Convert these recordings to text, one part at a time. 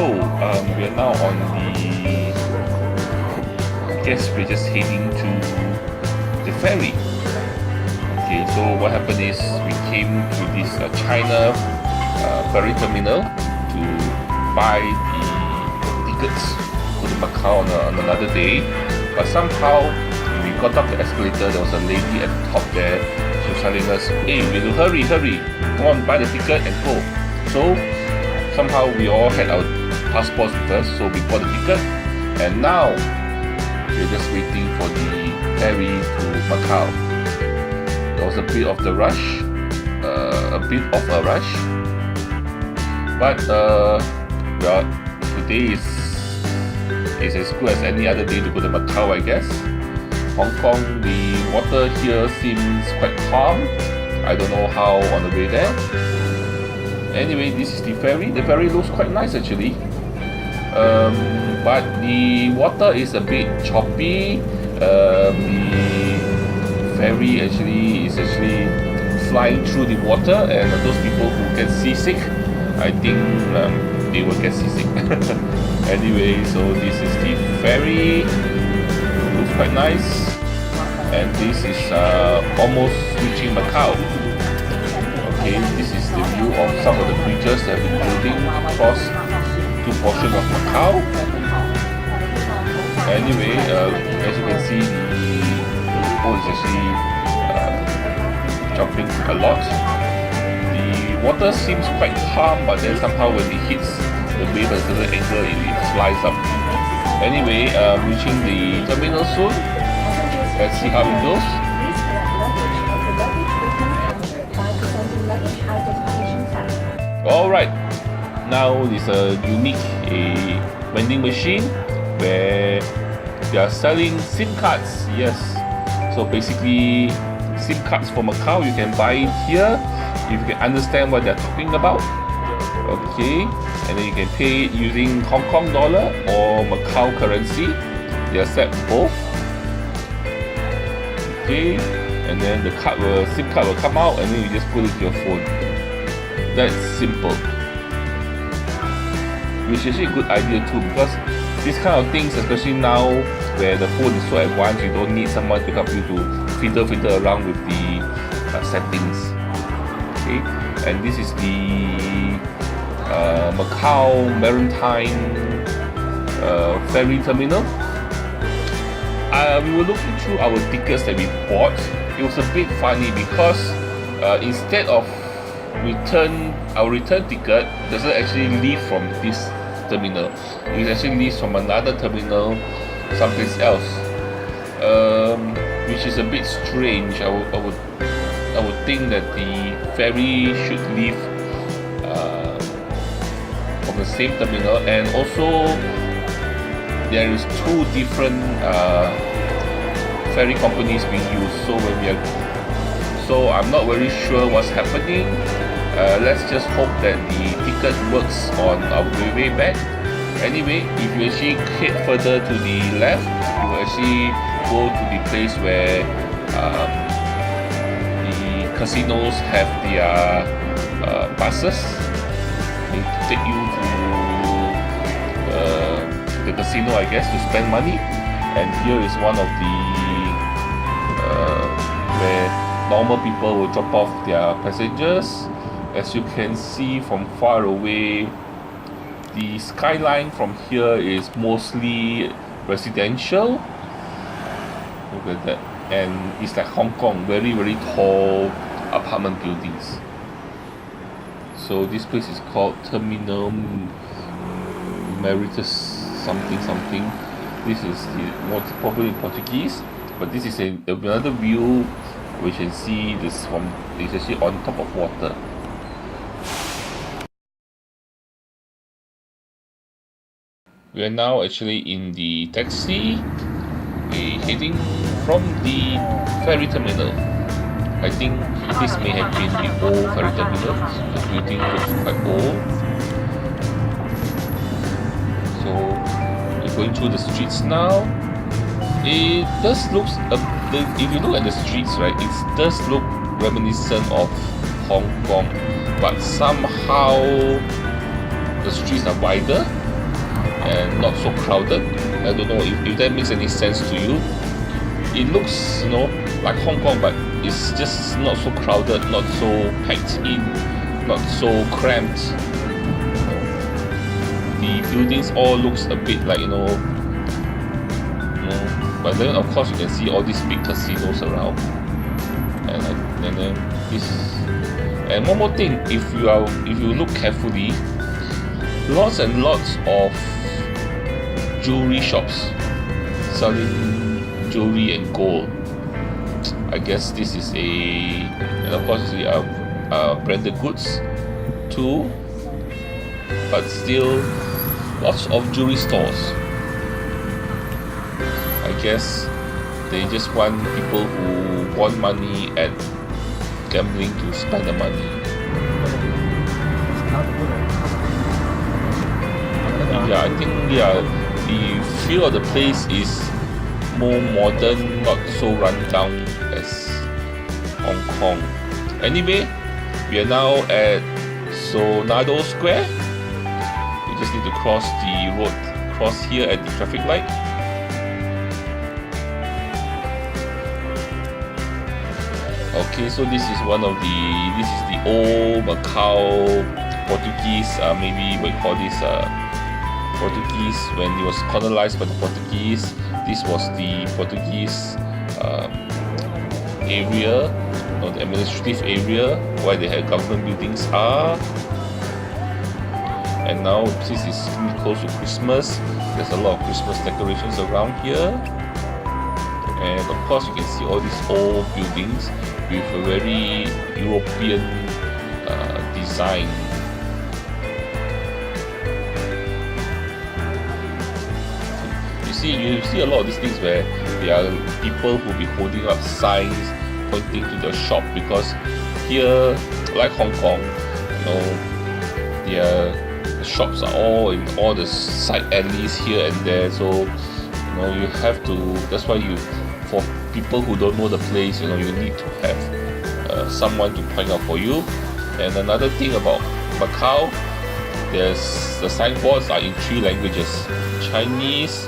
We are now on the, I guess we're just heading to the ferry. Okay, so what happened is we came to this China Ferry Terminal to buy the tickets to Macau on another day, but somehow when we got up the escalator, there was a lady at the top there. She was telling us, hey, we will hurry, come on, buy the ticket and go. So somehow we all had our passports with us, so we bought the ticket, and now we're just waiting for the ferry to Macau. There was a bit of a rush, but well, today is as good as any other day to go to Macau, I guess. Hong Kong, the water here seems quite calm. I don't know how on the way there. Anyway, this is the ferry. The ferry looks quite nice actually, but the water is a bit choppy. The ferry is actually flying through the water, and those people who get seasick, I think they will get seasick. Anyway, so this is the ferry. Looks quite nice, and this is almost reaching Macau. Okay, this is the view of some of the bridges that have been building across two portions of Macau. Anyway, as you can see, the boat is actually jumping a lot. The water seems quite calm, but then somehow when it hits the wave at a certain angle, it flies up. Anyway, reaching the terminal soon. Let's see how it goes. Alright, now there's a unique vending machine where they are selling SIM cards. Yes, so basically SIM cards for Macau, you can buy it here if you can understand what they're talking about. Okay, and then you can pay it using Hong Kong dollar or Macau currency. They accept both. Okay, and then the SIM card will come out, and then you just put it to your phone. That's simple, which is actually a good idea too, because these kind of things, especially now where the phone is so advanced, you don't need someone to help you to fiddle around with the settings. Okay, and this is the Macau Maritime Ferry Terminal. We were looking through our tickets that we bought. It was a bit funny because instead of our return ticket doesn't actually leave from this terminal. It actually leaves from another terminal someplace else, which is a bit strange. I would think that the ferry should leave from the same terminal, and also there is two different ferry companies being used. So I'm not very sure what's happening. Let's just hope that the ticket works on our way back. Anyway, if you actually head further to the left, you will actually go to the place where the casinos have their buses. They take you to the casino, I guess, to spend money. And here is one of the where normal people will drop off their passengers. As you can see from far away, the skyline from here is mostly residential. Look at that, and it's like Hong Kong, very tall apartment buildings. So this place is called Terminal Meritus something. This is more popular in Portuguese, but this is another view. We can see this it's actually on top of water. We are now actually in the taxi, heading from the ferry terminal. I think this may have been the old ferry terminal. The building looks quite old. So we're going through the streets now. It does look, if you look at the streets, right, it does look reminiscent of Hong Kong, but somehow the streets are wider. and not so crowded. I don't know if that makes any sense to you. It looks, like Hong Kong, but it's just not so crowded, not so packed in, not so cramped. The buildings all looks a bit like, but then of course you can see all these big casinos around. And then this. And one more thing, if you look carefully, lots and lots of jewelry shops selling jewelry and gold. I guess this is and of course they are branded goods too, but still lots of jewelry stores. I guess they just want people who want money at gambling to spend the money. Yeah, I think the feel of the place is more modern, not so run down as Hong Kong. Anyway, we are now at Senado Square. We just need to cross the road, cross here at the traffic light. Okay, so this is the old Macau Portuguese, maybe we call this Portuguese when it was colonized by the Portuguese. This was the Portuguese area, the administrative area where they had government buildings are. And now this is close to Christmas. There's a lot of Christmas decorations around here. And of course you can see all these old buildings with a very European design. You see a lot of these things where there are people who will be holding up signs pointing to the shop, because here, like Hong Kong, the shops are all in all the side alleys here and there. So you have to. That's why for people who don't know the place, you need to have someone to point out for you. And another thing about Macau, the signboards are in 3 languages: Chinese,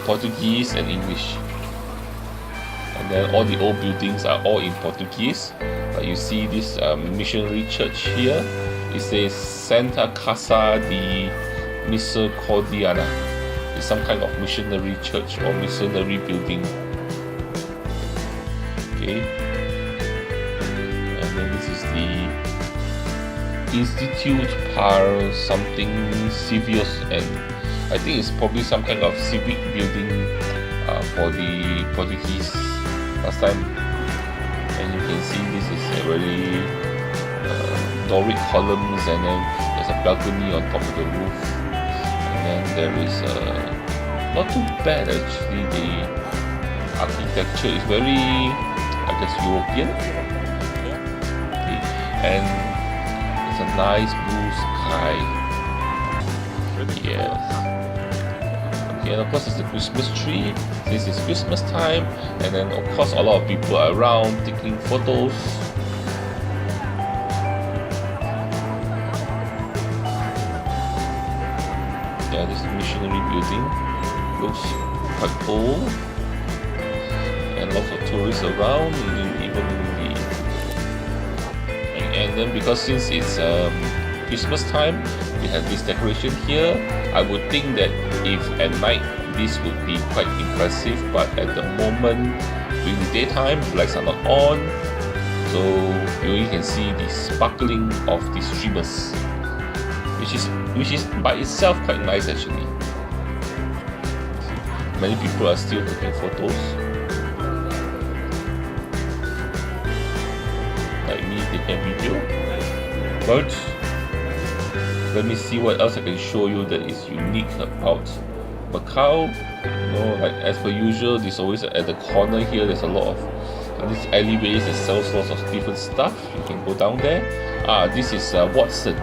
Portuguese and English. And then all the old buildings are all in Portuguese. You see this missionary church here. It says Santa Casa de Misericordia. It's some kind of missionary church or missionary building. Okay. And then this is the Institute par something Civios, and I think it's probably some kind of civic building for the Portuguese last time. And you can see this is a very Doric columns, and then there's a balcony on top of the roof. And then there is not too bad actually. The architecture is very, I guess, European. Okay. And it's a nice blue sky. Yes. And of course there's the Christmas tree. This is Christmas time, and then of course a lot of people are around taking photos. Yeah, this is a missionary building. Looks quite old, and lots of tourists around, even and then because since it's Christmas time, we have this decoration here. I would think that if at night this would be quite impressive, but at the moment during the daytime the lights are not on, so you only can see the sparkling of the streamers, which is by itself quite nice actually. Many people are still taking photos, like me taking video. But let me see what else I can show you that is unique about Macau. Like as per usual, there's always at the corner here, there's a lot of these alleyways that sells lots of different stuff. You can go down there. This is Watson.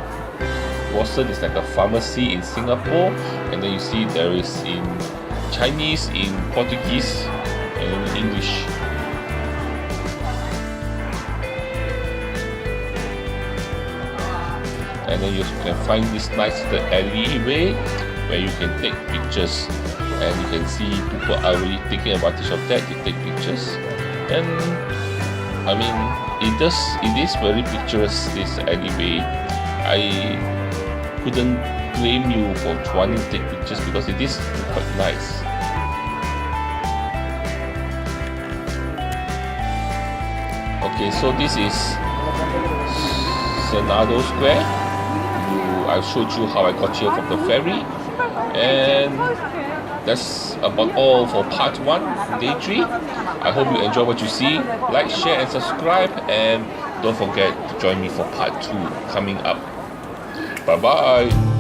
Watson is like a pharmacy in Singapore, and then you see there is in Chinese, in Portuguese, and in English. And then you can find this nice little alleyway where you can take pictures, and you can see people are really taking advantage of that to take pictures. And I mean, it is very picturesque, this alleyway. I couldn't blame you for wanting to take pictures because it is quite nice. Okay, so this is Senado Square. I showed you how I got here from the ferry, and that's about all for part 1, day 3. I hope you enjoy what you see. Like, share and subscribe, and don't forget to join me for part 2 coming up. Bye bye.